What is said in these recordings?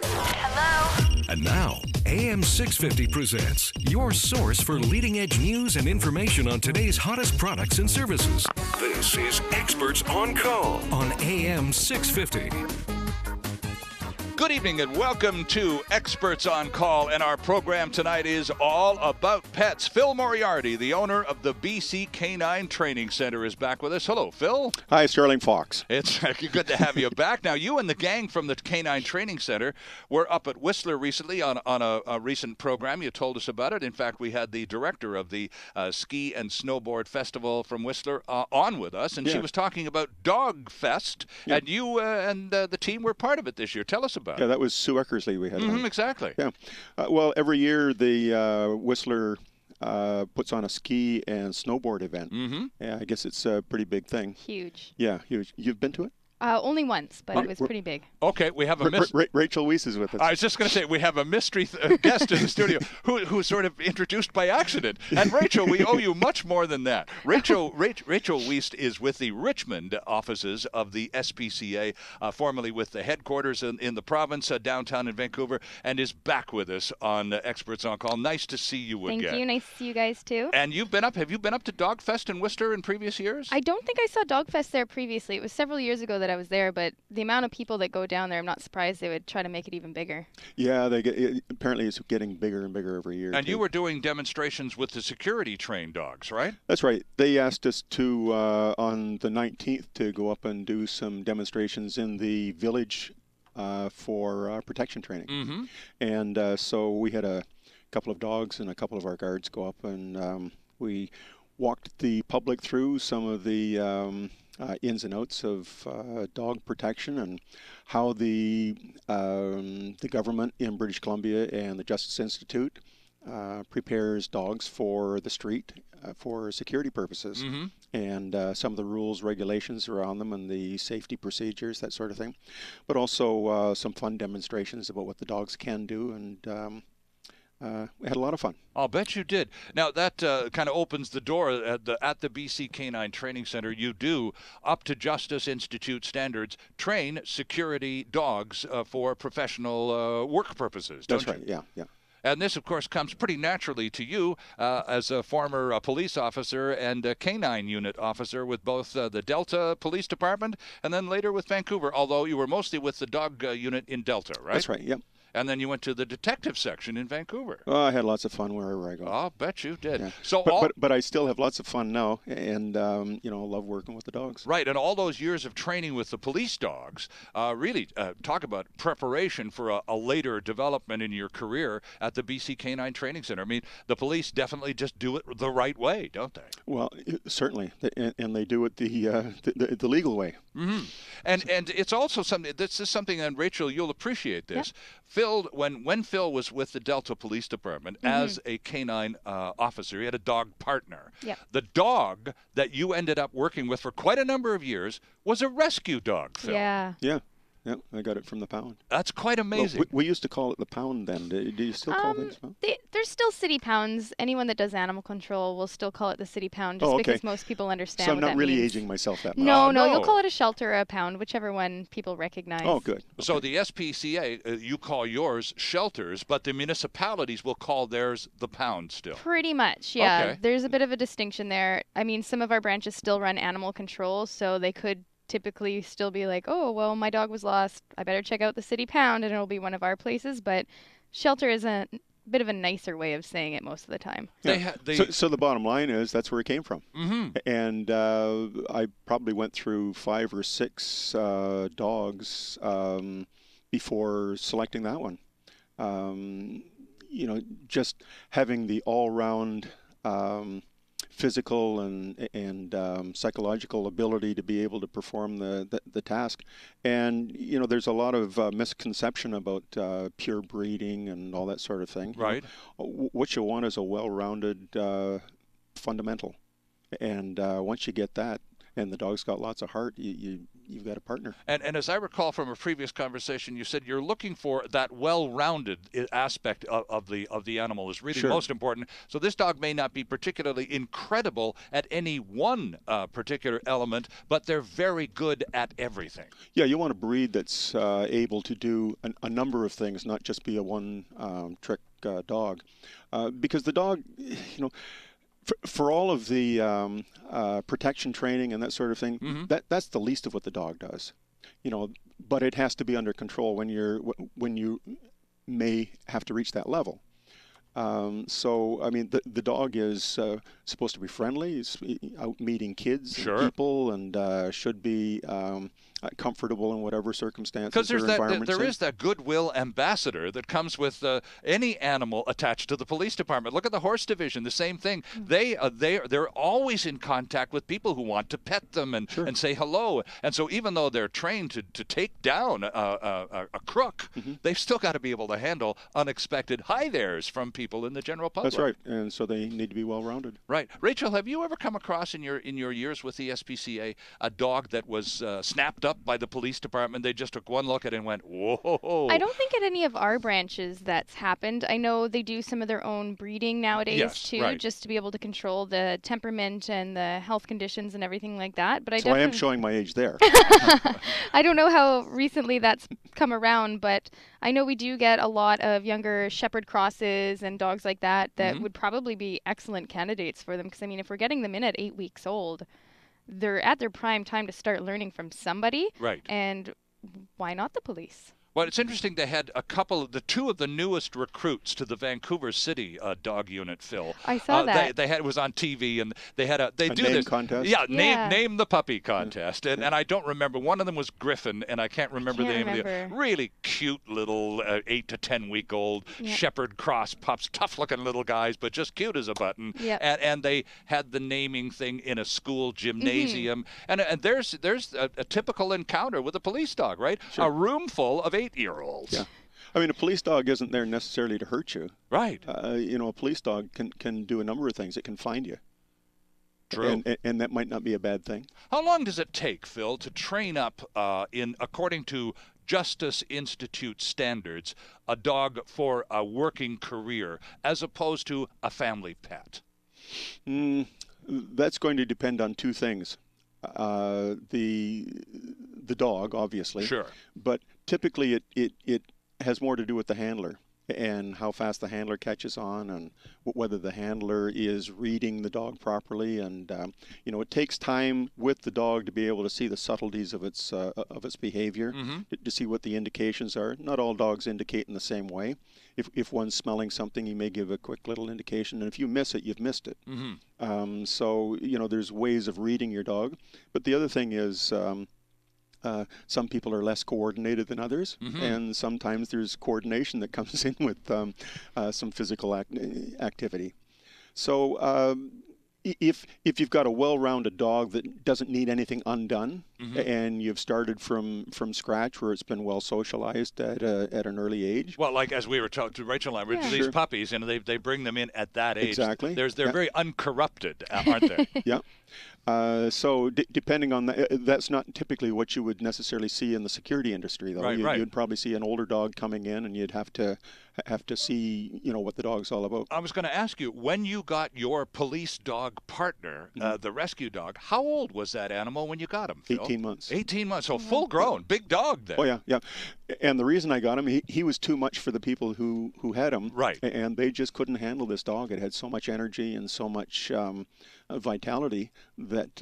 Hello? And now, AM 650 presents your source for leading-edge news and information on today's hottest products and services. This is Experts on Call on AM 650. Good evening and welcome to Experts on Call, and our program tonight is all about pets. Phil Moriarty, the owner of the BC Canine Training Center, is back with us. Hello, Phil. Hi, Sterling Fox. It's good to have you back. Now, you and the gang from the Canine Training Center were up at Whistler recently on a recent program. You told us about it. In fact, we had the director of the Ski and Snowboard Festival from Whistler on with us, and she was talking about Dog Fest, and you and the team were part of it this year. Tell us about it. Yeah, that was Sue Eckersley we had on. Exactly. Yeah. Well, every year the Whistler puts on a ski and snowboard event. Yeah, I guess it's a pretty big thing. Huge. Yeah, huge. You've been to it? Only once, but it was pretty big. Okay, we have a Rachel Weiss is with us. I was just going to say, we have a mystery guest in the studio who's sort of introduced by accident. And Rachel, we owe you much more than that. Rachel Weiss is with the Richmond offices of the SPCA, formerly with the headquarters in the province, downtown in Vancouver, and is back with us on Experts on Call. Nice to see you again. Thank you. Nice to see you guys, too. And have you been up to Dog Fest in Worcester in previous years? I don't think I saw Dog Fest there previously. It was several years ago that I was there, but the amount of people that go down there, I'm not surprised they would try to make it even bigger. Yeah, apparently it's getting bigger and bigger every year. And you were doing demonstrations with the security trained dogs, right? That's right. They asked us to, on the 19th, to go up and do some demonstrations in the village for protection training. And so we had a couple of dogs and a couple of our guards go up, and we walked the public through some of the ins and outs of dog protection and how the government in British Columbia and the Justice Institute prepares dogs for the street for security purposes, and some of the rules, regulations around them, and the safety procedures, that sort of thing. But also some fun demonstrations about what the dogs can do, and we had a lot of fun. I'll bet you did. Now, that kind of opens the door at the BC Canine Training Center. You do, up to Justice Institute standards, train security dogs for professional work purposes, don't you? That's right, yeah. And this, of course, comes pretty naturally to you as a former police officer and a canine unit officer with both the Delta Police Department and then later with Vancouver, although you were mostly with the dog unit in Delta, right? That's right, yep. And then you went to the detective section in Vancouver. Oh, I had lots of fun wherever I go. I'll bet you did. Yeah. So, but I still have lots of fun now, and love working with the dogs. Right, and all those years of training with the police dogs, really talk about preparation for a later development in your career at the BC Canine Training Center. I mean, the police definitely just do it the right way, don't they? Well, certainly, and they do it the legal way. And it's also something. This is something, and Rachel, you'll appreciate this. Yep. Phil, when Phil was with the Delta Police Department as a canine officer, he had a dog partner. Yep. The dog that you ended up working with for quite a number of years was a rescue dog, Phil. Yeah. Yeah, I got it from the pound. That's quite amazing. Well, we used to call it the pound then. Do you still call things pound? There's still city pounds. Anyone that does animal control will still call it the city pound, just because most people understand what that means. So I'm not really aging myself that much. No, you'll call it a shelter or a pound, whichever one people recognize. Oh, good. Okay. So the SPCA, you call yours shelters, but the municipalities will call theirs the pound still. Pretty much, yeah. Okay. There's a bit of a distinction there. I mean, some of our branches still run animal control, so they could typically still be like, oh, well, my dog was lost. I better check out the city pound, and it'll be one of our places. But shelter is a bit of a nicer way of saying it most of the time. Yeah. So the bottom line is that's where it came from. And I probably went through 5 or 6 dogs before selecting that one. Just having the all-round physical and psychological ability to be able to perform the task. And, there's a lot of misconception about pure breeding and all that sort of thing. Right. What you want is a well-rounded fundamental. And once you get that, and the dog's got lots of heart, you you've got a partner. And as I recall from a previous conversation, you said you're looking for that well-rounded aspect of the animal is really most important. So this dog may not be particularly incredible at any one particular element, but they're very good at everything. Yeah, you want a breed that's able to do a number of things, not just be a one-trick dog, because the dog, for all of the protection training and that sort of thing, that's the least of what the dog does. But it has to be under control when you may have to reach that level. So, I mean, the dog is supposed to be friendly. He's out meeting kids and people, and should be comfortable in whatever circumstances or environments. Because there is that goodwill ambassador that comes with any animal attached to the police department. Look at the horse division, the same thing. They're always in contact with people who want to pet them and say hello. And so even though they're trained to take down a crook, they've still got to be able to handle unexpected hi-theres from people in the general public. That's right, and so they need to be well-rounded. Right. Rachel, have you ever come across in your years with the SPCA a dog that was snapped up by the police department? They just took one look at it and went, whoa. I don't think at any of our branches that's happened. I know they do some of their own breeding nowadays too, just to be able to control the temperament and the health conditions and everything like that. But I am showing my age there. I don't know how recently that's come around, but I know we do get a lot of younger shepherd crosses and dogs like that would probably be excellent candidates for them. Because, I mean, if we're getting them in at 8 weeks old, they're at their prime time to start learning from somebody. Right. And why not the police? Well, it's interesting. They had two of the newest recruits to the Vancouver City dog unit, Phil. I saw that. It was on TV, and they had a name contest. Yeah, name the puppy contest, and I don't remember. One of them was Griffin, and I can't remember the name of the really cute little 8 to 10 week old shepherd cross pups, tough looking little guys, but just cute as a button. Yep. And they had the naming thing in a school gymnasium, and there's a typical encounter with a police dog, right? A room full of 8-year-olds. Yeah. I mean, a police dog isn't there necessarily to hurt you. Right. A police dog can do a number of things. It can find you. True. And that might not be a bad thing. How long does it take, Phil, to train up, according to Justice Institute standards, a dog for a working career as opposed to a family pet? That's going to depend on two things. The dog, obviously. Sure. But typically it has more to do with the handler and how fast the handler catches on, and whether the handler is reading the dog properly. And it takes time with the dog to be able to see the subtleties of its behavior, to see what the indications are. Not all dogs indicate in the same way. If one's smelling something, you may give a quick little indication, and if you miss it, you've missed it. So there's ways of reading your dog. But the other thing is, some people are less coordinated than others, and sometimes there's coordination that comes in with some physical activity. So if you've got a well-rounded dog that doesn't need anything undone, and you've started from scratch, where it's been well socialized at an early age. Well, like as we were talking to Rachel and I, these puppies, they bring them in at that age. Exactly. They're very uncorrupted, aren't they? Yeah. So depending on that, that's not typically what you would necessarily see in the security industry, though. Right. You'd probably see an older dog coming in, and you'd have to see what the dog's all about. I was going to ask you, when you got your police dog partner, the rescue dog, how old was that animal when you got him, Phil? 18 months. 18 months, so full grown, big dog then. Oh yeah. And the reason I got him, he was too much for the people who had him. Right. And they just couldn't handle this dog. It had so much energy and so much vitality that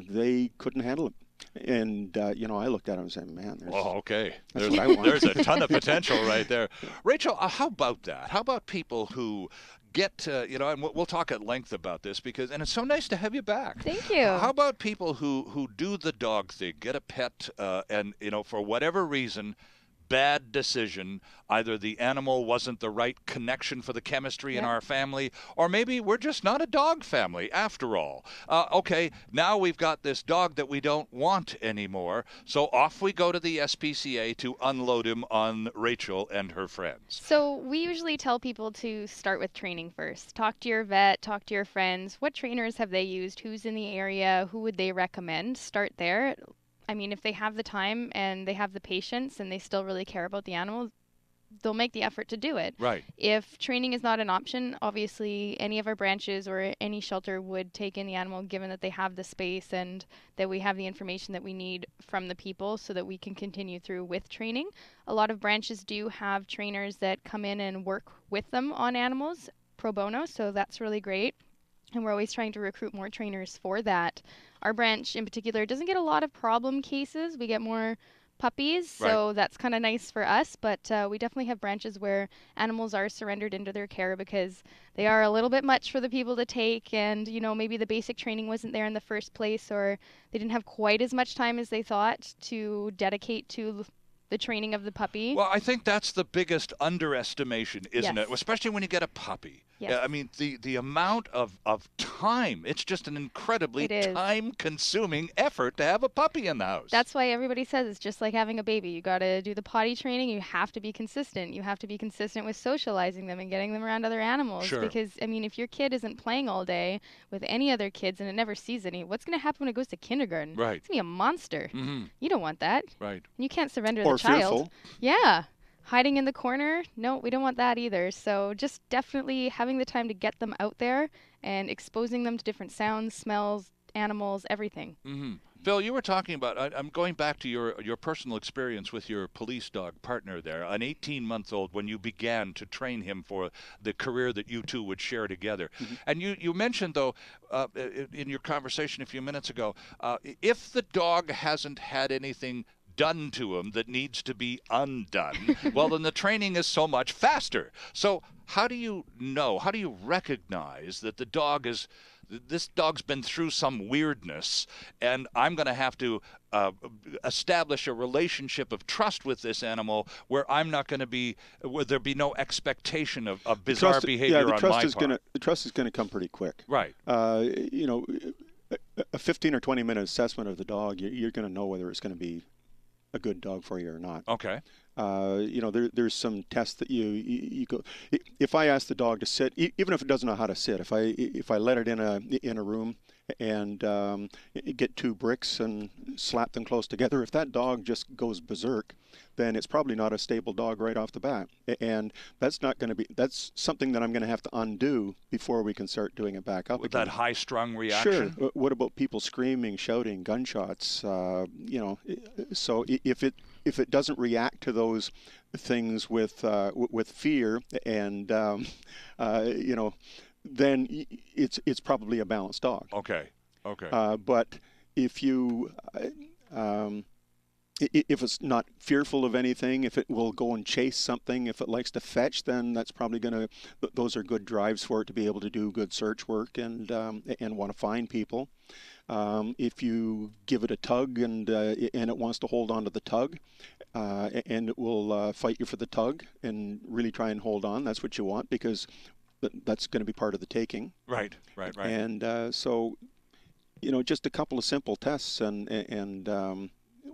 they couldn't handle him. And, I looked at him and said, man, that's what I want. There's a ton of potential right there. Rachel, how about that? How about people who get, and we'll talk at length about this, and it's so nice to have you back. Thank you. How about people who do the dog thing, get a pet, and, for whatever reason, bad decision. Either the animal wasn't the right connection for the chemistry in our family, or maybe we're just not a dog family after all. Okay, now we've got this dog that we don't want anymore, so off we go to the SPCA to unload him on Rachel and her friends. So we usually tell people to start with training first. Talk to your vet, talk to your friends. What trainers have they used? Who's in the area? Who would they recommend? Start there. I mean, if they have the time and they have the patience and they still really care about the animal, they'll make the effort to do it. Right. If training is not an option, obviously any of our branches or any shelter would take in the animal, given that they have the space and that we have the information that we need from the people so that we can continue through with training. A lot of branches do have trainers that come in and work with them on animals pro bono, so that's really great. And we're always trying to recruit more trainers for that. Our branch in particular doesn't get a lot of problem cases. We get more puppies, so that's kind of nice for us, but we definitely have branches where animals are surrendered into their care because they are a little bit much for the people to take, and maybe the basic training wasn't there in the first place, or they didn't have quite as much time as they thought to dedicate to the training of the puppy. Well, I think that's the biggest underestimation, isn't it? Especially when you get a puppy. Yes. I mean, the amount of time, it's just an incredibly time-consuming effort to have a puppy in the house. That's why everybody says it's just like having a baby. You got to do the potty training. You have to be consistent. You have to be consistent with socializing them and getting them around other animals. Sure. Because, I mean, if your kid isn't playing all day with any other kids and it never sees any, what's going to happen when it goes to kindergarten? Right. It's going to be a monster. Mm-hmm. You don't want that. Right. You can't surrender Or the child. fearful. Yeah. Hiding in the corner, no, we don't want that either. So just definitely having the time to get them out there and exposing them to different sounds, smells, animals, everything. Mm-hmm. Phil, you were talking about, I'm going back to your personal experience with your police dog partner there, an 18-month-old when you began to train him for the career that you two would share together. Mm-hmm. And you mentioned, though, in your conversation a few minutes ago, if the dog hasn't had anything done to him that needs to be undone, well, then the training is so much faster. So how do you know, how do you recognize that this dog's been through some weirdness, and I'm going to have to establish a relationship of trust with this animal where I'm not going to be, where there be no expectation of bizarre behavior on my part? The trust is going to come pretty quick. Right. A 15 or 20-minute assessment of the dog, you're going to know whether it's going to be a good dog for you or not. Okay. There's some tests that you go. If I ask the dog to sit, even if it doesn't know how to sit, if I let it in a room and get two bricks and slap them close together, if that dog just goes berserk, then it's probably not a stable dog right off the bat. And that's something that I'm going to have to undo before we can start doing it back up with again. that high-strung reaction? Sure. What about people screaming, shouting, gunshots? So if it doesn't react to those things with fear and then it's probably a balanced dog. Okay. But if it's not fearful of anything, if it will go and chase something, if it likes to fetch, then that's probably those are good drives for it to be able to do good search work and want to find people. If you give it a tug and it wants to hold on to the tug, and it will fight you for the tug and really try and hold on, that's what you want, because that's going to be part of the taking. Right. And so, just a couple of simple tests and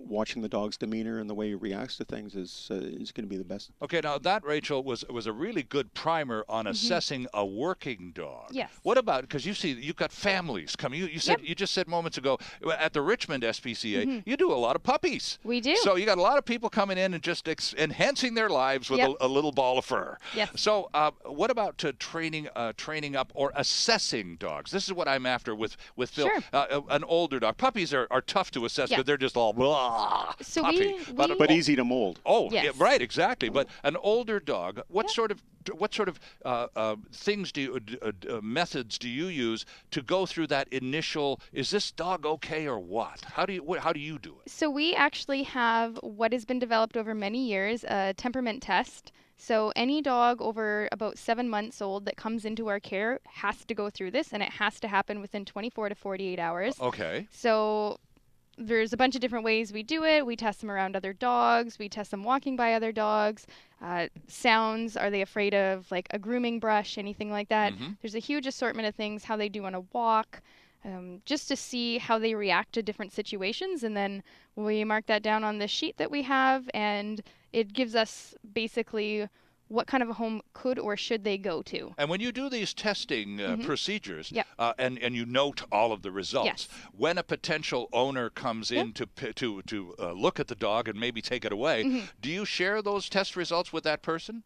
watching the dog's demeanor and the way he reacts to things is going to be the best. Okay, now that, Rachel, was a really good primer on assessing a working dog. Yes. What about, because you've got families coming. You said you just said moments ago at the Richmond SPCA, you do a lot of puppies. We do. So you got a lot of people coming in and just enhancing their lives with a little ball of fur. Yes. So what about training up or assessing dogs? This is what I'm after with Phil. Sure. An older dog. Puppies are tough to assess because they're just all blah. So puppy. But easy to mold. Oh, yes. yeah, right, exactly. But an older dog, what sort of things methods do you use to go through that initial? Is this dog okay or what? How do you do it? So we actually have what has been developed over many years, a temperament test. So any dog over about 7 months old that comes into our care has to go through this, and it has to happen within 24 to 48 hours. Okay. So there's a bunch of different ways we do it. We test them around other dogs. We test them walking by other dogs. Sounds, are they afraid of like a grooming brush, anything like that? Mm-hmm. There's a huge assortment of things, how they do on a walk, just to see how they react to different situations. And then we mark that down on the sheet that we have, and it gives us basically what kind of a home could or should they go to. And when you do these testing procedures, Yep. and you note all of the results, Yes. when a potential owner comes in to look at the dog and maybe take it away, do you share those test results with that person?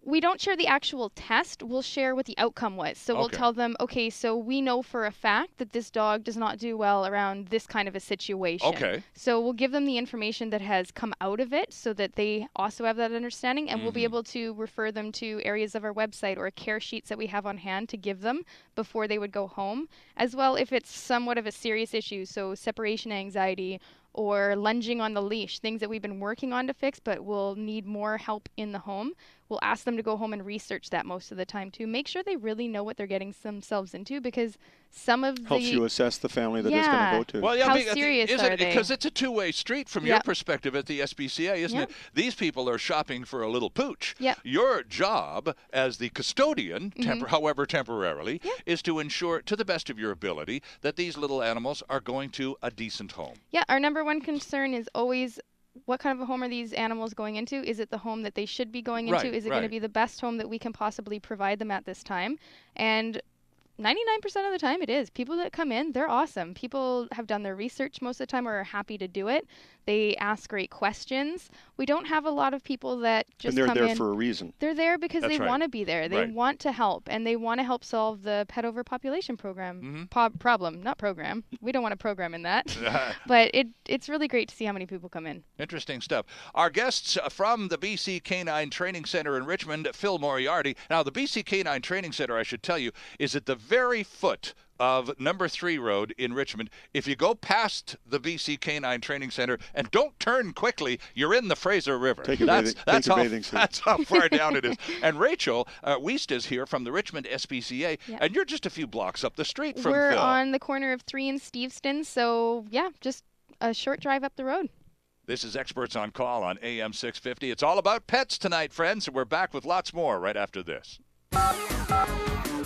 We don't share the actual test. We'll share what the outcome was. So we'll Okay. tell them, okay, so we know for a fact that this dog does not do well around this kind of a situation. Okay. So we'll give them the information that has come out of it so that they also have that understanding, and we'll be able to refer them to areas of our website or care sheets that we have on hand to give them before they would go home. As well, if it's somewhat of a serious issue, so separation anxiety or lunging on the leash, things that we've been working on to fix but will need more help in the home, we'll ask them to go home and research that most of the time too. Make sure they really know what they're getting themselves into, because some of Helps you assess the family that it's going to go to. Well, yeah, How serious are they? Because it's a two-way street from your Yep. perspective at the SPCA, isn't Yep. it? These people are shopping for a little pooch. Yep. Your job as the custodian, however temporarily, Yep. is to ensure, to the best of your ability, that these little animals are going to a decent home. Yeah, our number one concern is always, what kind of a home are these animals going into? Is it the home that they should be going into? Right, Is it going to right. be the best home that we can possibly provide them at this time? And 99% of the time it is. People that come in, they're awesome. People have done their research most of the time or are happy to do it. They ask great questions. We don't have a lot of people that just and they're come there in. for a reason. They're there because That's they right. want to be there. They Right. want to help, and they want to help solve the pet overpopulation program problem, not program. We don't want to program in that. But it's really great to see how many people come in. Interesting stuff. Our guests from the BC Canine Training Center in Richmond, Phil Moriarty. Now, the BC Canine Training Center, I should tell you, is at the very foot of number 3 Road in Richmond. If you go past the BC Canine Training Center and don't turn quickly, you're in the Fraser River. Take a bathing suit. That's how far down it is. And Rachel Wiest is here from the Richmond SPCA, Yeah. and you're just a few blocks up the street from We're Phil. on the corner of 3 and Steveston, so yeah, just a short drive up the road. This is Experts on Call on AM 650. It's all about pets tonight, friends, and we're back with lots more right after this.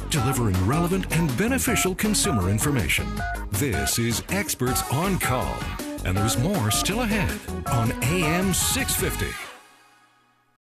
Delivering relevant and beneficial consumer information. This is Experts on Call. And there's more still ahead on AM 650.